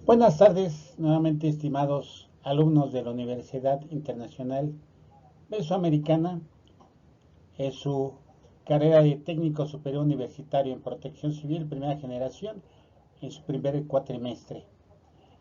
Buenas tardes, nuevamente estimados alumnos de la Universidad Internacional Mesoamericana, en su carrera de técnico superior universitario en protección civil, primera generación, en su primer cuatrimestre.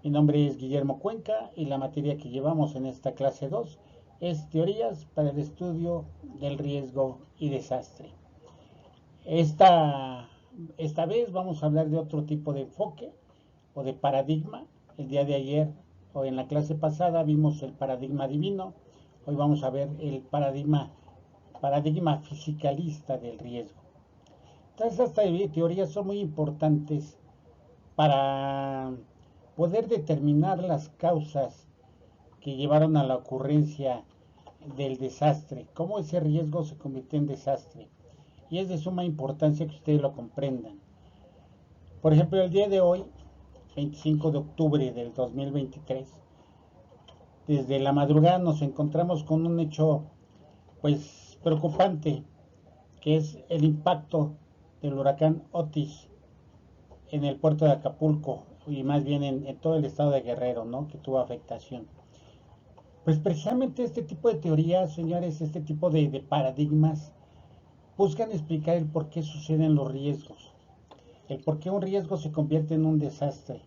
Mi nombre es Guillermo Cuenca y la materia que llevamos en esta clase 2 es Teorías para el estudio del riesgo y desastre. Esta, esta vez vamos a hablar de otro tipo de enfoque o de paradigma. El día de ayer o en la clase pasada vimos el paradigma divino. Hoy vamos a ver el paradigma fisicalista del riesgo. Todas estas teorías son muy importantes para poder determinar las causas que llevaron a la ocurrencia del desastre, cómo ese riesgo se convirtió en desastre. Y es de suma importancia que ustedes lo comprendan. Por ejemplo, el día de hoy, 25 de octubre del 2023, desde la madrugada nos encontramos con un hecho pues preocupante, que es el impacto del huracán Otis en el puerto de Acapulco y más bien en todo el estado de Guerrero, ¿no? Que tuvo afectación. Pues precisamente este tipo de teorías, señores, este tipo de paradigmas buscan explicar el por qué suceden los riesgos, el por qué un riesgo se convierte en un desastre.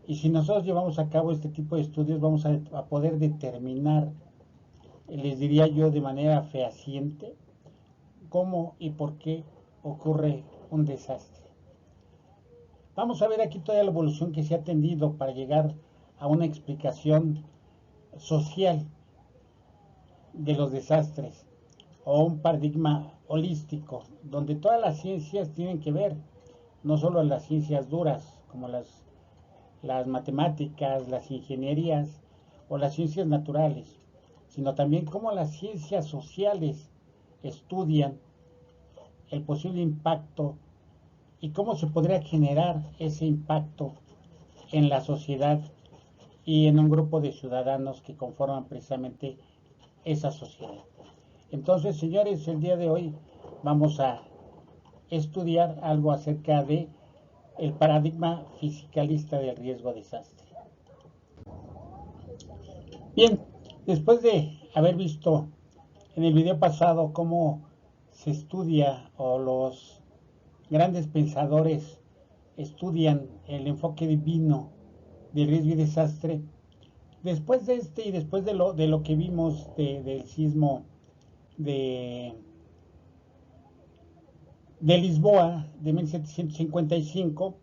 Y si nosotros llevamos a cabo este tipo de estudios, vamos a poder determinar, les diría yo de manera fehaciente, cómo y por qué ocurre un desastre. Vamos a ver aquí toda la evolución que se ha tendido para llegar a una explicación social de los desastres o un paradigma holístico donde todas las ciencias tienen que ver, no solo las ciencias duras como las matemáticas, las ingenierías o las ciencias naturales, sino también cómo las ciencias sociales estudian el posible impacto y cómo se podría generar ese impacto en la sociedad y en un grupo de ciudadanos que conforman precisamente esa sociedad. Entonces, señores, el día de hoy vamos a estudiar algo acerca de el paradigma fisicalista del riesgo desastre. Bien, después de haber visto en el video pasado cómo se estudia o los grandes pensadores estudian el enfoque divino del riesgo y desastre, después de este y después de lo que vimos del sismo de, de Lisboa de 1755,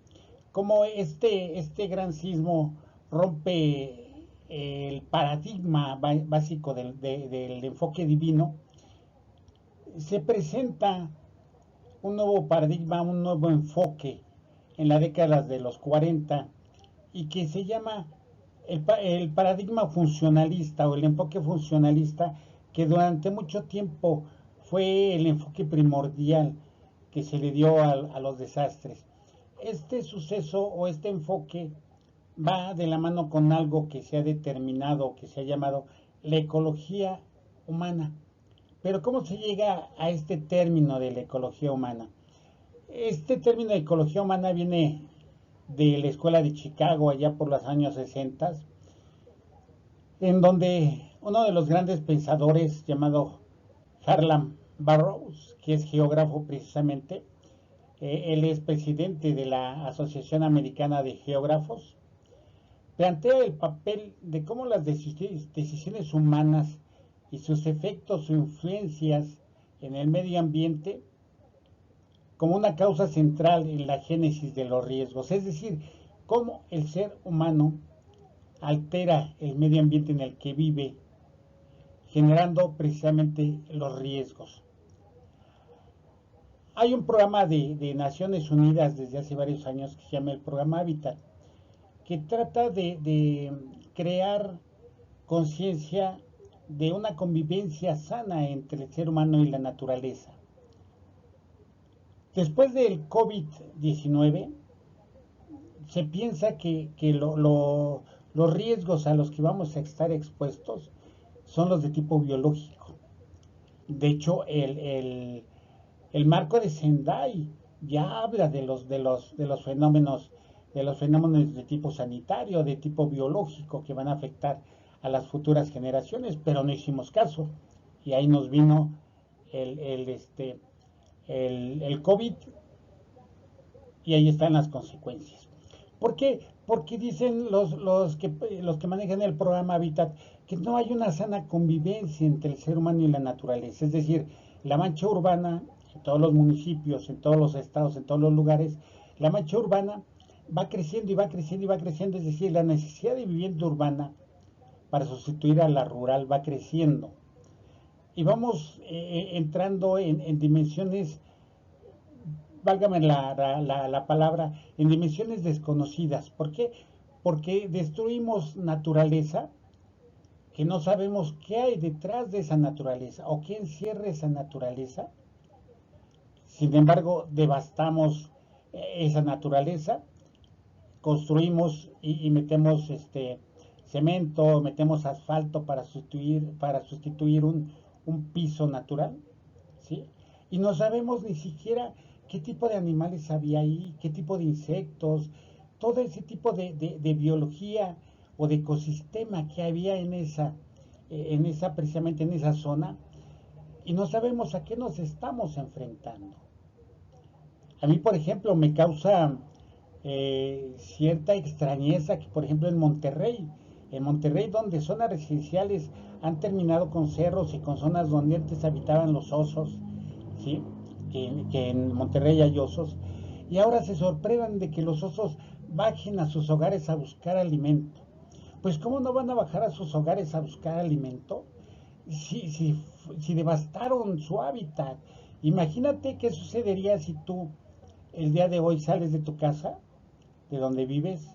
como este gran sismo rompe el paradigma básico del enfoque divino, se presenta un nuevo paradigma, un nuevo enfoque en la década de los 40 y que se llama el paradigma funcionalista o el enfoque funcionalista, que durante mucho tiempo fue el enfoque primordial que se le dio a los desastres. Este suceso o este enfoque va de la mano con algo que se ha determinado, que se ha llamado la ecología humana. Pero ¿cómo se llega a este término de la ecología humana? Este término de ecología humana viene de la escuela de Chicago allá por los años 60, en donde uno de los grandes pensadores llamado Harlan Burroughs, que es geógrafo precisamente, él es presidente de la Asociación Americana de Geógrafos, plantea el papel de cómo las decisiones humanas y sus efectos o influencias en el medio ambiente como una causa central en la génesis de los riesgos, es decir, cómo el ser humano altera el medio ambiente en el que vive, generando precisamente los riesgos. Hay un programa de Naciones Unidas desde hace varios años que se llama el programa Habitat, que trata de crear conciencia de una convivencia sana entre el ser humano y la naturaleza. Después del COVID-19, se piensa que los riesgos a los que vamos a estar expuestos son los de tipo biológico. De hecho, el marco de Sendai ya habla de los fenómenos de los fenómenos de tipo sanitario, de tipo biológico que van a afectar a las futuras generaciones, pero no hicimos caso. Y ahí nos vino el, el, este, el COVID y ahí están las consecuencias. ¿Por qué? Porque dicen los que manejan el programa Habitat que no hay una sana convivencia entre el ser humano y la naturaleza. Es decir, la mancha urbana, en todos los municipios, en todos los estados, en todos los lugares, la mancha urbana va creciendo y va creciendo y va creciendo. Es decir, la necesidad de vivienda urbana para sustituir a la rural va creciendo. Y vamos entrando en dimensiones, válgame la palabra, en dimensiones desconocidas. ¿Por qué? Porque destruimos naturaleza que no sabemos qué hay detrás de esa naturaleza o qué encierra esa naturaleza. Sin embargo, devastamos esa naturaleza, construimos y metemos cemento, metemos asfalto para sustituir un piso natural, ¿sí? Y no sabemos ni siquiera qué tipo de animales había ahí, qué tipo de insectos, todo ese tipo de biología o de ecosistema que había en esa, precisamente en esa zona, y no sabemos a qué nos estamos enfrentando. A mí, por ejemplo, me causa cierta extrañeza que, por ejemplo, en Monterrey, donde zonas residenciales han terminado con cerros y con zonas donde antes habitaban los osos, ¿sí? Que en Monterrey hay osos, y ahora se sorprendan de que los osos bajen a sus hogares a buscar alimento. Pues ¿cómo no van a bajar a sus hogares a buscar alimento si devastaron su hábitat? Imagínate qué sucedería si tú el día de hoy sales de tu casa, de donde vives,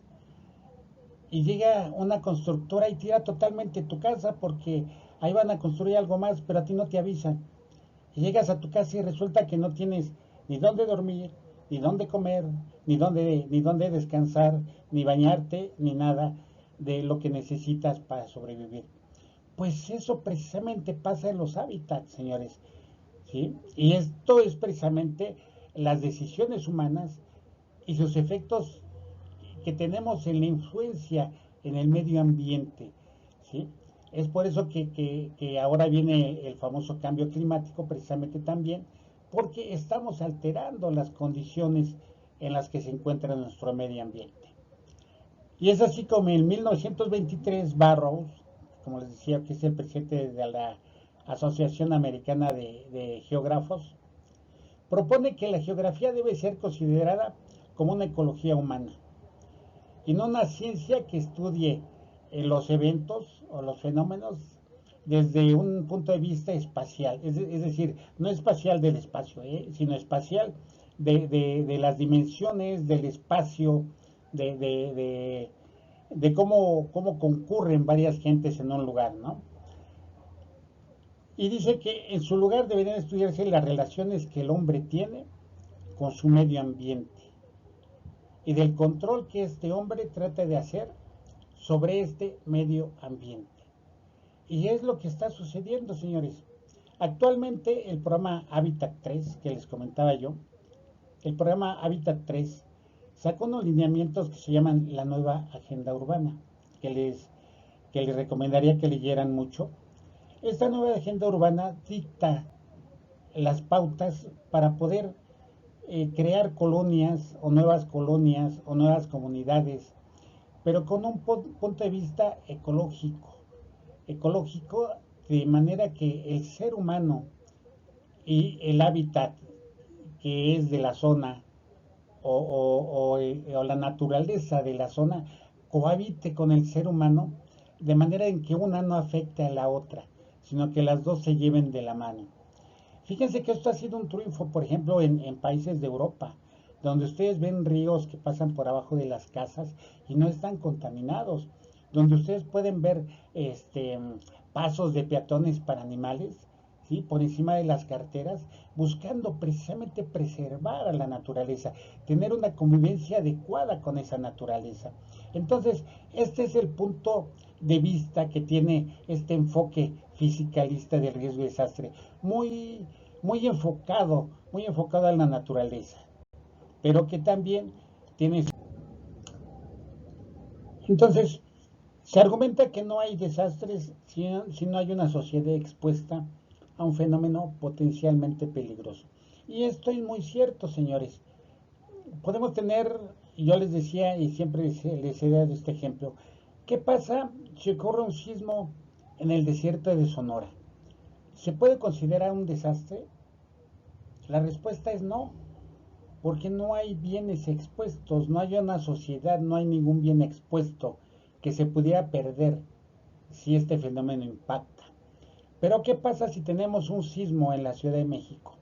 y llega una constructora y tira totalmente tu casa porque ahí van a construir algo más, pero a ti no te avisan. Y llegas a tu casa y resulta que no tienes ni dónde dormir, ni dónde comer, ni dónde descansar, ni bañarte, ni nada de lo que necesitas para sobrevivir. Pues eso precisamente pasa en los hábitats, señores, ¿sí? Y esto es precisamente las decisiones humanas y sus efectos que tenemos en la influencia en el medio ambiente, ¿sí? Es por eso que ahora viene el famoso cambio climático, precisamente también, porque estamos alterando las condiciones en las que se encuentra nuestro medio ambiente. Y es así como en 1923 Barrows, como les decía, que es el presidente de la Asociación Americana de Geógrafos, propone que la geografía debe ser considerada como una ecología humana y no una ciencia que estudie los eventos o los fenómenos desde un punto de vista espacial, es decir, no espacial del espacio, sino espacial de las dimensiones del espacio, de, de, de, de cómo concurren varias gentes en un lugar, ¿no? Y dice que en su lugar deberían estudiarse las relaciones que el hombre tiene con su medio ambiente y del control que este hombre trata de hacer sobre este medio ambiente. Y es lo que está sucediendo, señores. Actualmente el programa Habitat 3, que les comentaba yo, el programa Habitat 3 sacó unos lineamientos que se llaman la nueva agenda urbana, que les recomendaría que leyeran mucho. Esta nueva agenda urbana dicta las pautas para poder crear colonias o nuevas comunidades, pero con un punto de vista ecológico de manera que el ser humano y el hábitat que es de la zona o la naturaleza de la zona cohabite con el ser humano de manera en que una no afecte a la otra, sino que las dos se lleven de la mano. Fíjense que esto ha sido un triunfo, por ejemplo, en países de Europa, donde ustedes ven ríos que pasan por abajo de las casas y no están contaminados, donde ustedes pueden ver pasos de peatones para animales, ¿sí? Por encima de las carteras, buscando precisamente preservar a la naturaleza, tener una convivencia adecuada con esa naturaleza. Entonces, este es el punto de vista que tiene este enfoque fisicalista del riesgo y desastre, muy, muy enfocado a la naturaleza, pero que también tiene Entonces, se argumenta que no hay desastres si no hay una sociedad expuesta a un fenómeno potencialmente peligroso. Y esto es muy cierto, señores. Podemos tener, y yo les decía y siempre les he dado este ejemplo, ¿qué pasa si ocurre un sismo en el desierto de Sonora? ¿Se puede considerar un desastre? La respuesta es no, porque no hay bienes expuestos, no hay una sociedad, no hay ningún bien expuesto que se pudiera perder si este fenómeno impacta. Pero ¿qué pasa si tenemos un sismo en la Ciudad de México?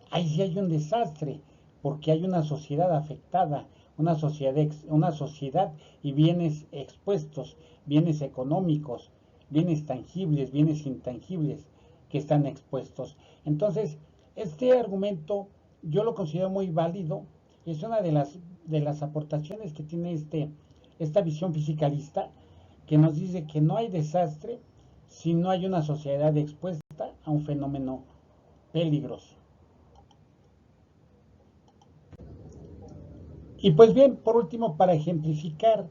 Ahí sí hay un desastre, porque hay una sociedad afectada, una sociedad y bienes expuestos, bienes económicos, bienes tangibles, bienes intangibles que están expuestos. Entonces, este argumento yo lo considero muy válido, es una de las aportaciones que tiene esta visión fisicalista, que nos dice que no hay desastre si no hay una sociedad expuesta a un fenómeno peligroso. Y pues bien, por último, para ejemplificar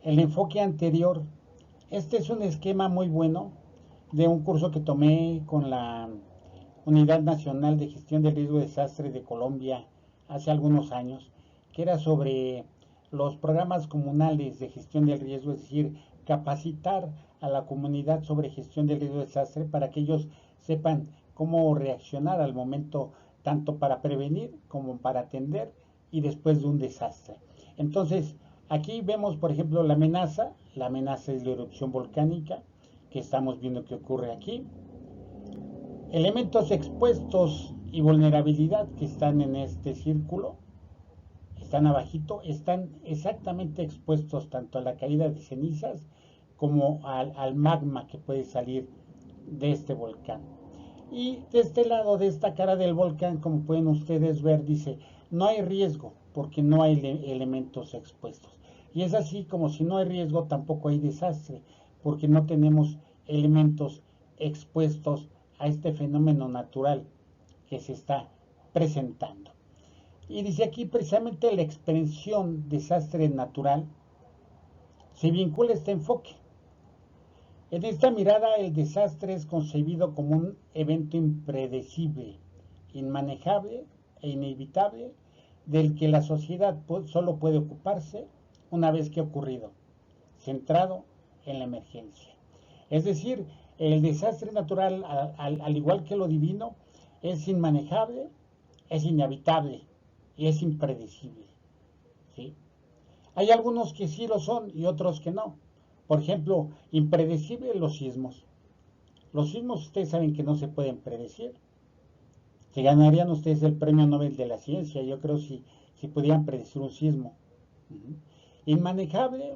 el enfoque anterior, este es un esquema muy bueno de un curso que tomé con la Unidad Nacional de Gestión de Riesgo de Desastre de Colombia hace algunos años, que era sobre los programas comunales de gestión del riesgo, es decir, capacitar a la comunidad sobre gestión del riesgo de desastre para que ellos sepan cómo reaccionar al momento, tanto para prevenir como para atender y después de un desastre. Entonces, aquí vemos, por ejemplo, la amenaza es la erupción volcánica, que estamos viendo que ocurre aquí. Elementos expuestos y vulnerabilidad que están en este círculo, están abajito, están exactamente expuestos tanto a la caída de cenizas como al magma que puede salir de este volcán. Y de este lado, de esta cara del volcán, como pueden ustedes ver, dice, no hay riesgo porque no hay elementos expuestos. Y es así como si no hay riesgo, tampoco hay desastre, porque no tenemos elementos expuestos a este fenómeno natural que se está presentando. Y dice aquí precisamente la expresión desastre natural se vincula a este enfoque. En esta mirada el desastre es concebido como un evento impredecible, inmanejable e inevitable del que la sociedad solo puede ocuparse una vez que ha ocurrido, centrado en la emergencia. Es decir, el desastre natural, al igual que lo divino, es inmanejable, es inevitable y es impredecible. ¿Sí? Hay algunos que sí lo son y otros que no. Por ejemplo, impredecible los sismos. Los sismos ustedes saben que no se pueden predecir. Se ganarían ustedes el premio Nobel de la Ciencia, yo creo, si pudieran predecir un sismo. Inmanejable,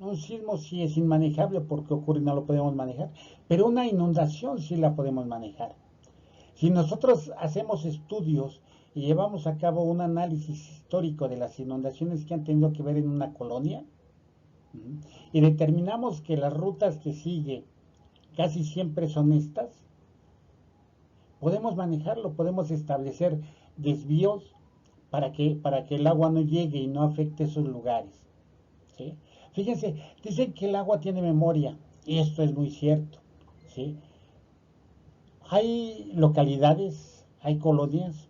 un sismo sí es inmanejable porque ocurre y no lo podemos manejar, pero una inundación sí la podemos manejar. Si nosotros hacemos estudios y llevamos a cabo un análisis histórico de las inundaciones que han tenido que ver en una colonia, y determinamos que las rutas que sigue casi siempre son estas, podemos manejarlo, podemos establecer desvíos para que el agua no llegue y no afecte esos lugares. ¿Sí? Fíjense, dicen que el agua tiene memoria, y esto es muy cierto. ¿Sí? Hay localidades, hay colonias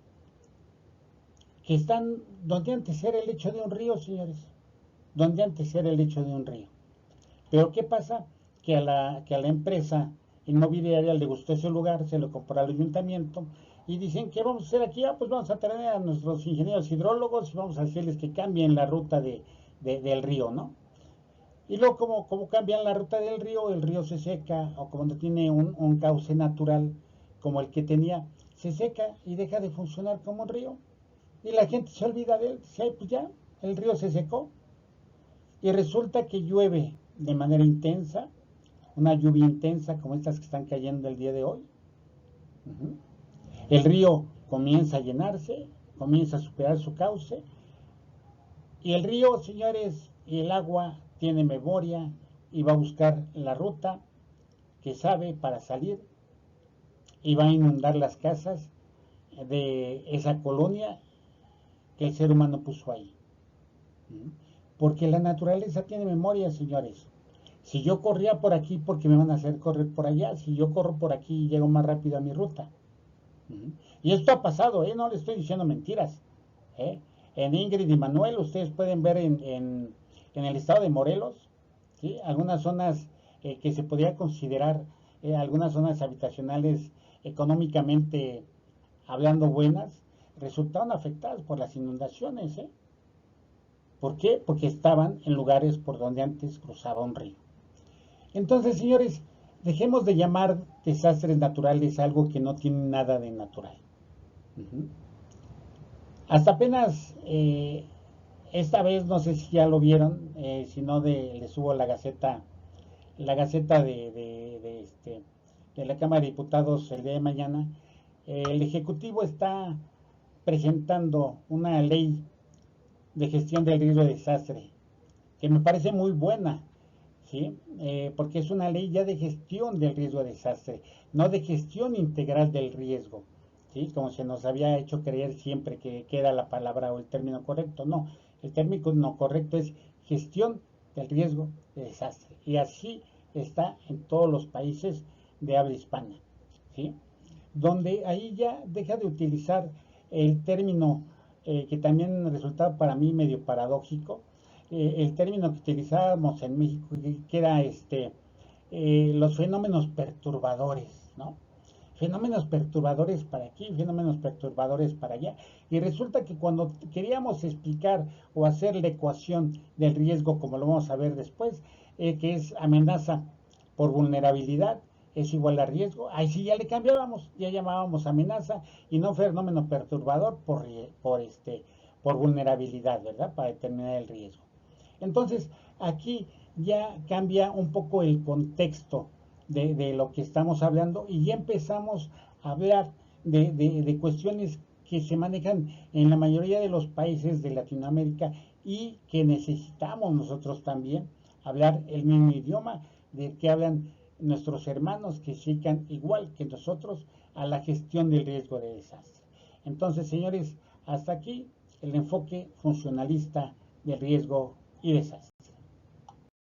que están donde antes era el lecho de un río, señores, donde antes era el lecho de un río. Pero ¿qué pasa? Que a la empresa inmobiliaria le gustó ese lugar, se lo compró al ayuntamiento y dicen, ¿qué vamos a hacer aquí? Pues vamos a traer a nuestros ingenieros hidrólogos y vamos a hacerles que cambien la ruta del río, ¿no? Y luego, como cambian la ruta del río, el río se seca, o como no tiene un cauce natural como el que tenía, se seca y deja de funcionar como un río. Y la gente se olvida de él, dice, pues ya, el río se secó. Y resulta que llueve de manera intensa, una lluvia intensa como estas que están cayendo el día de hoy. El río comienza a llenarse, comienza a superar su cauce. Y el río, señores, y el agua tiene memoria y va a buscar la ruta que sabe para salir y va a inundar las casas de esa colonia que el ser humano puso ahí. Porque la naturaleza tiene memoria, señores. Si yo corría por aquí, porque me van a hacer correr por allá. Si yo corro por aquí, llego más rápido a mi ruta. Y esto ha pasado, no le estoy diciendo mentiras. ¿eh? En Ingrid y Manuel, ustedes pueden ver en el estado de Morelos, ¿sí? Algunas zonas que se podría considerar algunas zonas habitacionales económicamente hablando buenas, resultaron afectadas por las inundaciones. ¿Por qué? Porque estaban en lugares por donde antes cruzaba un río. Entonces, señores, dejemos de llamar desastres naturales algo que no tiene nada de natural. Uh-huh. Hasta apenas esta vez, no sé si ya lo vieron, si no les subo la Gaceta de la Cámara de Diputados el día de mañana. El Ejecutivo está presentando una ley de gestión del riesgo de desastre, que me parece muy buena, ¿sí? Porque es una ley ya de gestión del riesgo de desastre, no de gestión integral del riesgo, ¿sí? Como se nos había hecho creer siempre que era la palabra o el término correcto. No, el término correcto es gestión del riesgo de desastre. Y así está en todos los países de habla hispana, ¿sí? Donde ahí ya deja de utilizar el término que también resultaba para mí medio paradójico, el término que utilizábamos en México, que era los fenómenos perturbadores, ¿no? Fenómenos perturbadores para aquí, fenómenos perturbadores para allá. Y resulta que cuando queríamos explicar o hacer la ecuación del riesgo, como lo vamos a ver después, que es amenaza por vulnerabilidad, es igual a riesgo, ahí sí ya le cambiábamos, ya llamábamos amenaza y no fenómeno perturbador por vulnerabilidad, ¿verdad? Para determinar el riesgo. Entonces, aquí ya cambia un poco el contexto de lo que estamos hablando y ya empezamos a hablar de cuestiones que se manejan en la mayoría de los países de Latinoamérica y que necesitamos nosotros también hablar el mismo idioma de que hablan nuestros hermanos que se dedican igual que nosotros a la gestión del riesgo de desastre. Entonces, señores, hasta aquí el enfoque funcionalista del riesgo y desastre.